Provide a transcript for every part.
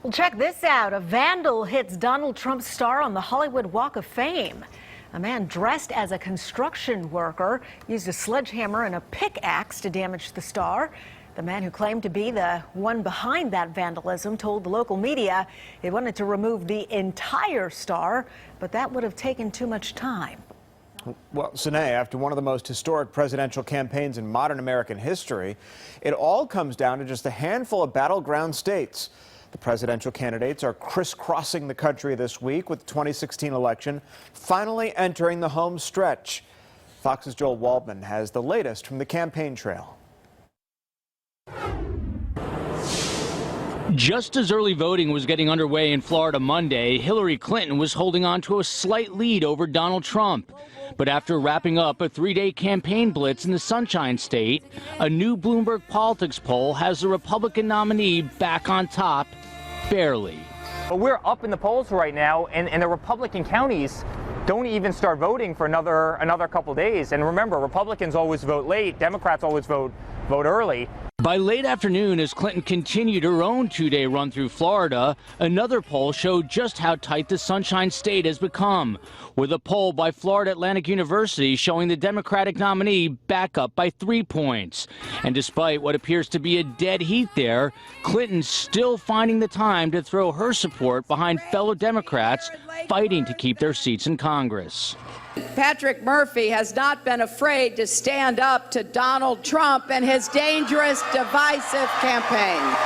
Well, check this out. A vandal hits Donald Trump's star on the Hollywood Walk of Fame. A man dressed as a construction worker used a sledgehammer and a pickaxe to damage the star. The man who claimed to be the one behind that vandalism told the local media he wanted to remove the entire star, but that would have taken too much time. Well, Sine, after one of the most historic presidential campaigns in modern American history, it all comes down to just a handful of battleground states. The presidential candidates are crisscrossing the country this week with the 2016 election finally entering the home stretch. Fox's Joel Waldman has the latest from the campaign trail. Just as early voting was getting underway in Florida Monday, Hillary Clinton was holding on to a slight lead over Donald Trump. But after wrapping up a three-day campaign blitz in the Sunshine State, a new Bloomberg Politics poll has the Republican nominee back on top, barely. But we're up in the polls right now, and the Republican counties don't even start voting for another couple days. And remember, Republicans always vote late, Democrats always vote early. By late afternoon, as Clinton continued her own two-day run through Florida, another poll showed just how tight the Sunshine State has become, with a poll by Florida Atlantic University showing the Democratic nominee back up by 3 points. And despite what appears to be a dead heat there, Clinton's still finding the time to throw her support behind fellow Democrats fighting to keep their seats in Congress. Patrick Murphy has not been afraid to stand up to Donald Trump and his dangerous, divisive campaign.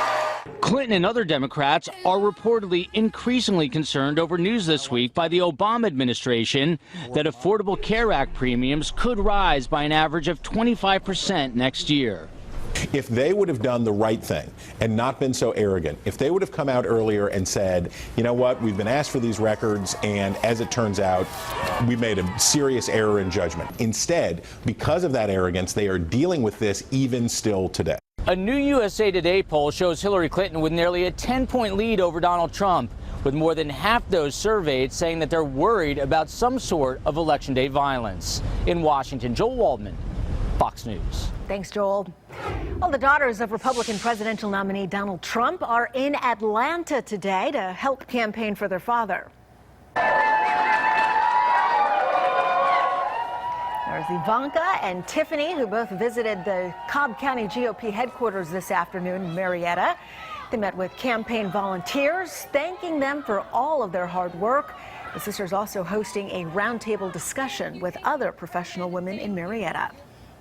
Clinton and other Democrats are reportedly increasingly concerned over news this week by the Obama administration that Affordable Care Act premiums could rise by an average of 25% next year. If they would have done the right thing and not been so arrogant, if they would have come out earlier and said, you know what, we've been asked for these records, and as it turns out, we made a serious error in judgment. Instead, because of that arrogance, they are dealing with this even still today. A new USA Today poll shows Hillary Clinton with nearly a 10-point lead over Donald Trump, with more than half those surveyed saying that they're worried about some sort of Election Day violence. In Washington, Joel Waldman, Fox News. Thanks, Joel. Well, the daughters of Republican presidential nominee Donald Trump are in Atlanta today to help campaign for their father. There's Ivanka and Tiffany, who both visited the Cobb County GOP headquarters this afternoon in Marietta. They met with campaign volunteers, thanking them for all of their hard work. The sisters also hosting a roundtable discussion with other professional women in Marietta.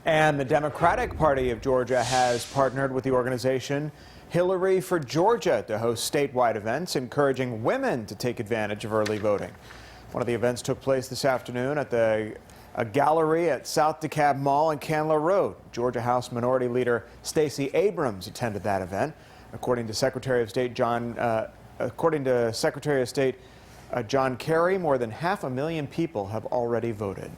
And the Democratic Party of Georgia has partnered with the organization Hillary for Georgia to host statewide events encouraging women to take advantage of early voting. One of the events took place this afternoon at a gallery at South DeKalb Mall and Candler Road. Georgia House Minority Leader Stacey Abrams attended that event. According to Secretary of State John Kerry, more than 500,000 people have already voted.